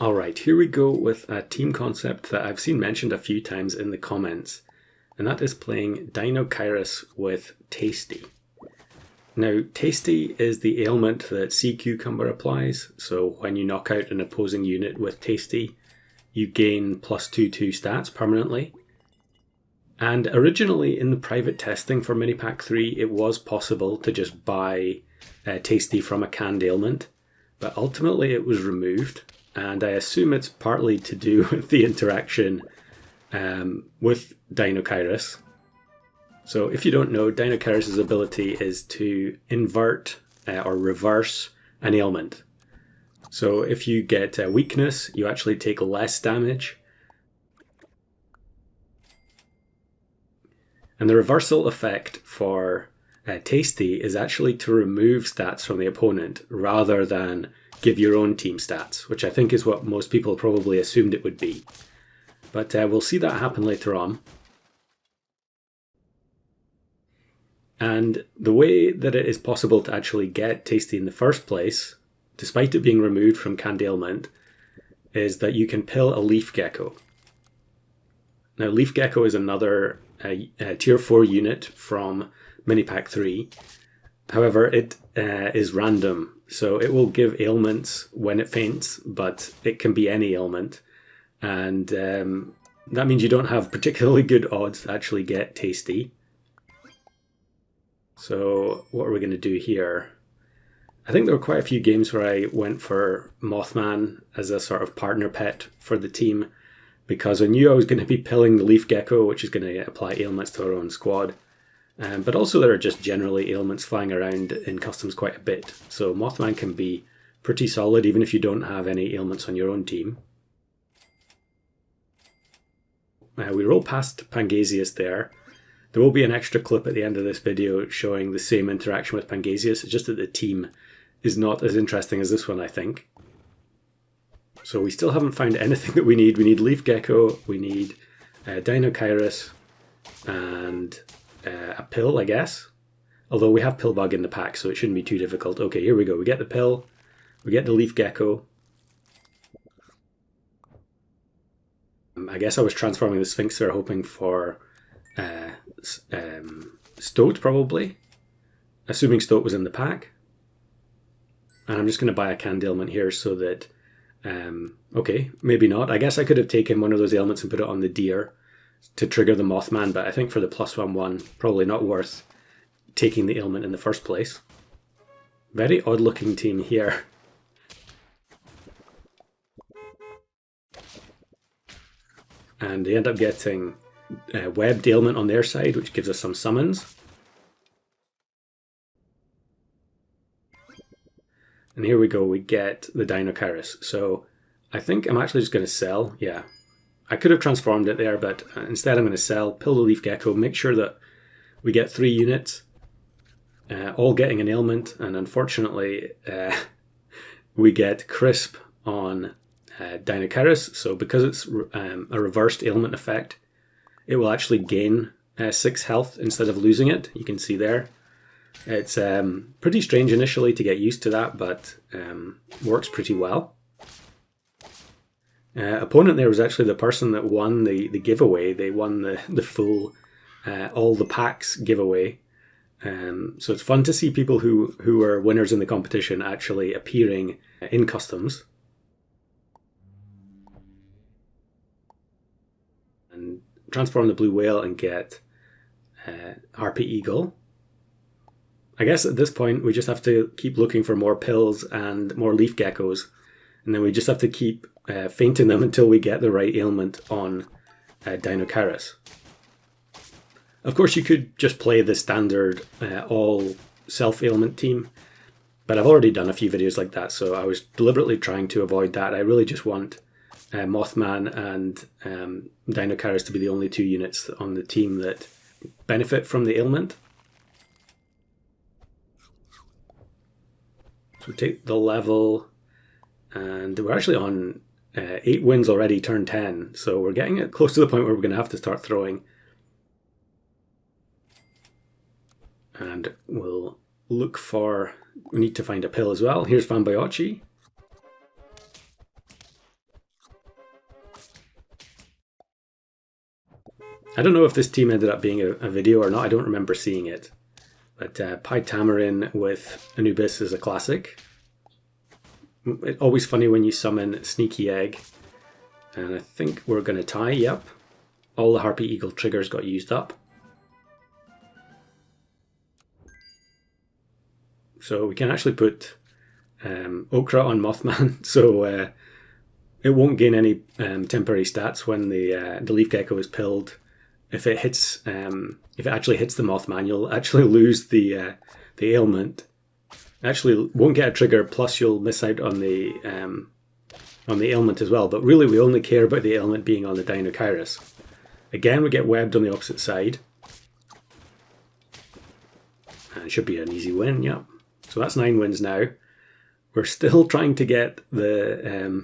Alright, here we go with a team concept that I've seen mentioned a few times in the comments, and that is playing Deinocheirus with Tasty. Now, Tasty is the ailment that Sea Cucumber applies, so when you knock out an opposing unit with Tasty, you gain +2/2 stats permanently. And originally in the private testing for Minipack 3, it was possible to just buy Tasty from a canned ailment, but ultimately it was removed. And I assume it's partly to do with the interaction with Deinocheirus. So if you don't know, Deinocheirus' ability is to invert or reverse an ailment. So if you get a weakness, you actually take less damage. And the reversal effect for Tasty is actually to remove stats from the opponent rather than give your own team stats, which I think is what most people probably assumed it would be. But we'll see that happen later on. And the way that it is possible to actually get Tasty in the first place, despite it being removed from canned ailment, is that you can pill a leaf gecko. Now, leaf gecko is another tier 4 unit from Minipack 3. However, it is random, so it will give ailments when it faints, but it can be any ailment. And that means you don't have particularly good odds to actually get Tasty. So what are we going to do here? I think there were quite a few games where I went for Mothman as a sort of partner pet for the team, because I knew I was going to be pilling the leaf gecko, which is going to apply ailments to our own squad. But also there are just generally ailments flying around in customs quite a bit. So Mothman can be pretty solid even if you don't have any ailments on your own team. We roll past Pangasius there. There will be an extra clip at the end of this video showing the same interaction with Pangasius. It's just that the team is not as interesting as this one, I think. So we still haven't found anything that we need. We need leaf gecko, we need Deinocheirus, and a pill, I guess. Although we have pill bug in the pack, so it shouldn't be too difficult. Okay, here we go. We get the pill, we get the leaf gecko. I guess I was transforming the Sphinx there hoping for Stoat, probably. Assuming Stoat was in the pack. And I'm just going to buy a canned ailment here so that... okay, maybe not. I guess I could have taken one of those ailments and put it on the deer to trigger the Mothman, but I think for the +1/1, probably not worth taking the ailment in the first place. Very odd looking team here. And they end up getting webbed ailment on their side, which gives us some summons. And here we go, we get the Deinocheirus. So I think I'm actually just going to sell, yeah. I could have transformed it there, but instead I'm going to sell, pill the leaf gecko, make sure that we get 3 units, all getting an ailment, and unfortunately we get crisp on Deinocheirus. So because it's a reversed ailment effect, it will actually gain 6 health instead of losing it. You can see there. It's pretty strange initially to get used to that, but works pretty well. Opponent there was actually the person that won the giveaway. They won the full all the packs giveaway. So it's fun to see people who are winners in the competition actually appearing in customs. And transform the blue whale and get Harpy Eagle. I guess at this point we just have to keep looking for more pills and more leaf geckos, and then we just have to keep fainting them until we get the right ailment on Deinocheirus. Of course you could just play the standard all self-ailment team, but I've already done a few videos like that, so I was deliberately trying to avoid that. I really just want Mothman and Deinocheirus to be the only 2 units on the team that benefit from the ailment. So we take the level, and we're actually on 8 wins already, turn 10. So we're getting it close to the point where we're going to have to start throwing. And we'll look for... we need to find a pill as well. Here's Van Boyachi. I don't know if this team ended up being a video or not. I don't remember seeing it. But Pytamarin with Anubis is a classic. It's always funny when you summon Sneaky Egg. And I think we're going to tie, yep. All the Harpy Eagle triggers got used up. So we can actually put Okra on Mothman, so it won't gain any temporary stats when the Leaf Gecko is pilled. If it actually hits the Mothman, you'll actually lose the ailment. Actually, won't get a trigger. Plus, you'll miss out on the ailment as well. But really, we only care about the ailment being on the Deinocheirus. Again, we get webbed on the opposite side, and it should be an easy win. Yeah. So that's 9 wins now. We're still trying to get the...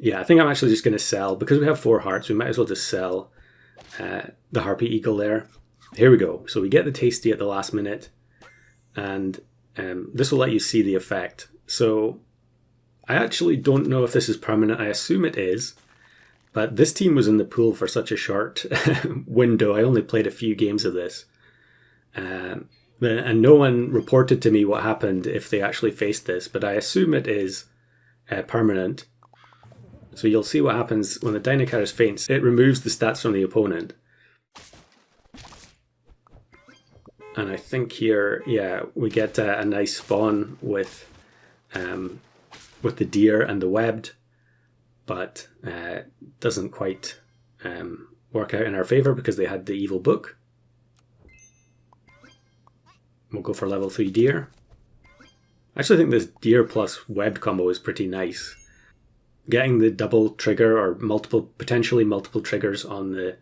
I think I'm actually just going to sell. Because we have 4 hearts, we might as well just sell the Harpy Eagle there. Here we go. So we get the Tasty at the last minute. And this will let you see the effect. So I actually don't know if this is permanent. I assume it is. But this team was in the pool for such a short window. I only played a few games of this. And no one reported to me what happened if they actually faced this, but I assume it is permanent. So you'll see what happens when the Deinocheirus faints. It removes the stats from the opponent. And I think here, yeah, we get a nice spawn with the deer and the webbed, but doesn't quite work out in our favour because they had the evil book. We'll go for level 3 deer. I actually think this deer plus webbed combo is pretty nice. Getting the double trigger or potentially multiple triggers on the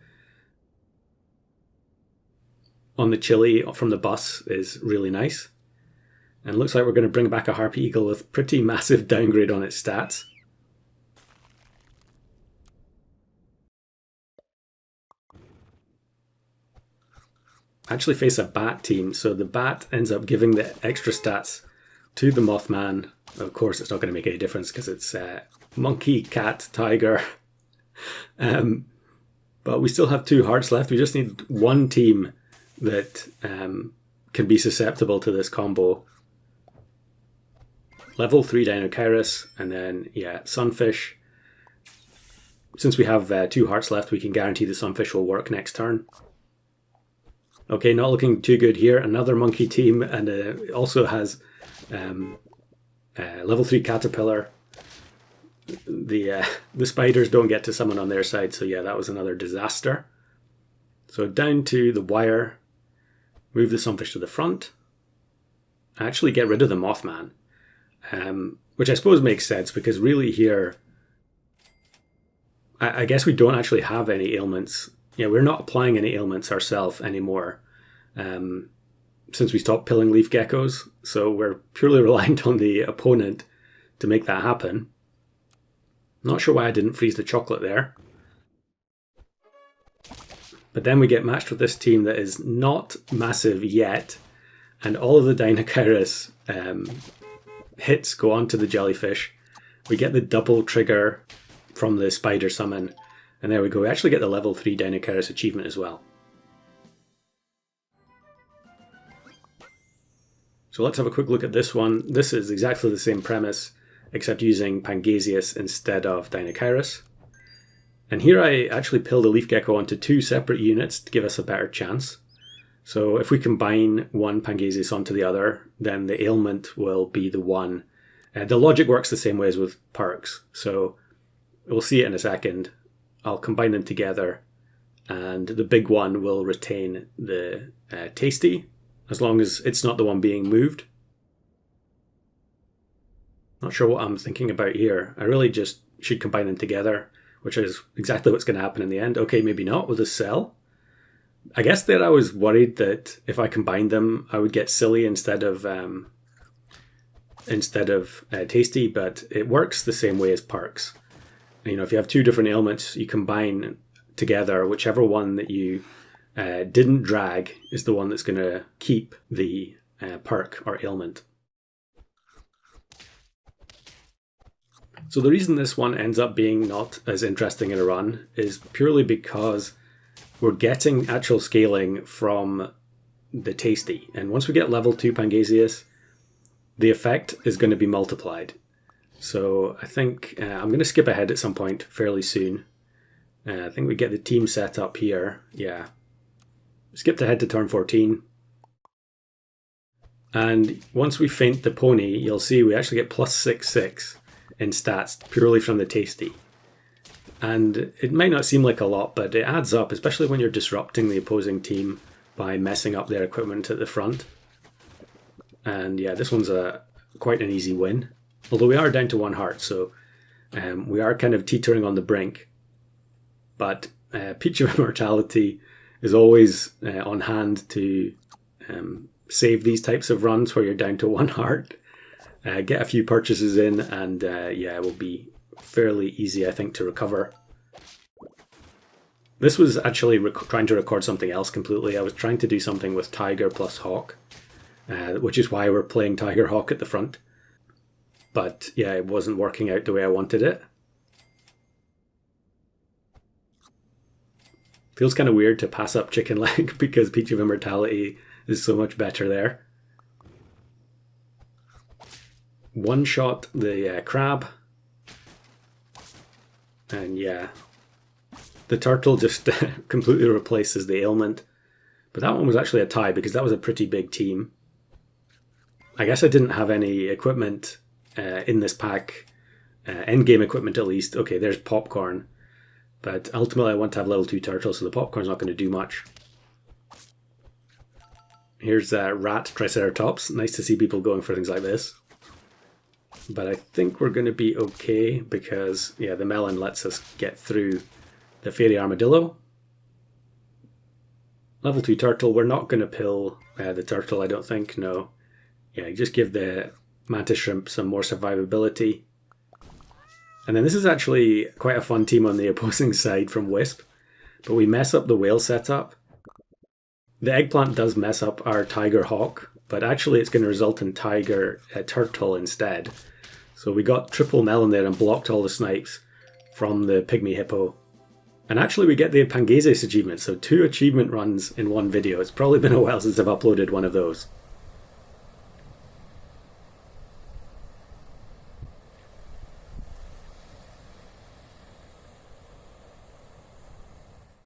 chili from the bus is really nice. And it looks like we're going to bring back a Harpy Eagle with pretty massive downgrade on its stats. Actually face a bat team, so the bat ends up giving the extra stats to the Mothman. Of course, it's not going to make any difference because it's monkey, cat, tiger. But we still have 2 hearts left. We just need one team that can be susceptible to this combo. Level 3 Deinocheirus, and then, yeah, Sunfish. Since we have 2 hearts left, we can guarantee the Sunfish will work next turn. Okay, not looking too good here. Another monkey team, and it also has level 3 Caterpillar. The spiders don't get to summon on their side, so yeah, that was another disaster. So down to the wire, move the Sunfish to the front, actually get rid of the Mothman, which I suppose makes sense because really here, I guess we don't actually have any ailments. Yeah, we're not applying any ailments ourselves anymore since we stopped pilling leaf geckos, so we're purely reliant on the opponent to make that happen. Not sure why I didn't freeze the chocolate there. But then we get matched with this team that is not massive yet, and all of the Deinocheirus hits go onto the jellyfish. We get the double trigger from the spider summon, and there we go. We actually get the level 3 Deinocheirus achievement as well. So let's have a quick look at this one. This is exactly the same premise, except using Pangasius instead of Deinocheirus. And here I actually pilled a leaf gecko onto 2 separate units to give us a better chance. So if we combine one Pangasius onto the other, then the ailment will be the one. The logic works the same way as with perks. So we'll see it in a second. I'll combine them together, and the big one will retain the tasty, as long as it's not the one being moved. Not sure what I'm thinking about here. I really just should combine them together, which is exactly what's going to happen in the end. Okay, maybe not. We'll just sell. I guess that I was worried that if I combined them, I would get silly instead of tasty, but it works the same way as perks. You know, if you have 2 different ailments, you combine together, whichever one that you didn't drag is the one that's going to keep the perk or ailment. So the reason this one ends up being not as interesting in a run is purely because we're getting actual scaling from the Tasty. And once we get level 2 Pangasius, the effect is going to be multiplied. So I think I'm going to skip ahead at some point fairly soon. I think we get the team set up here. Yeah. Skipped ahead to turn 14. And once we faint the pony, you'll see we actually get plus 6/6 in stats purely from the Tasty. And it might not seem like a lot, but it adds up, especially when you're disrupting the opposing team by messing up their equipment at the front. And yeah, this one's quite an easy win. Although we are down to 1 heart, so we are kind of teetering on the brink. But Peach of Immortality is always on hand to save these types of runs where you're down to 1 heart. Get a few purchases in, and yeah, it will be fairly easy, I think, to recover. This was actually trying to record something else completely. I was trying to do something with Tiger plus Hawk, which is why we're playing Tiger Hawk at the front. But yeah, it wasn't working out the way I wanted it. Feels kind of weird to pass up Chicken Leg because Peach of Immortality is so much better there. One shot the crab. And yeah, the turtle just completely replaces the ailment. But that one was actually a tie because that was a pretty big team. I guess I didn't have any equipment in this pack. Endgame equipment at least. Okay, there's popcorn. But ultimately I want to have level 2 turtle, so the popcorn's not going to do much. Here's Rat Triceratops. Nice to see people going for things like this. But I think we're going to be okay because, yeah, the melon lets us get through the Fairy Armadillo. Level 2 turtle, we're not going to pill the turtle, I don't think, no. Yeah, just give the mantis shrimp some more survivability. And then this is actually quite a fun team on the opposing side from Wisp. But we mess up the whale setup. The eggplant does mess up our Tiger Hawk, but actually it's going to result in Tiger Turtle instead. So we got triple melon there and blocked all the snipes from the Pygmy Hippo. And actually we get the Pangasius achievement, so 2 achievement runs in one video. It's probably been a while since I've uploaded one of those.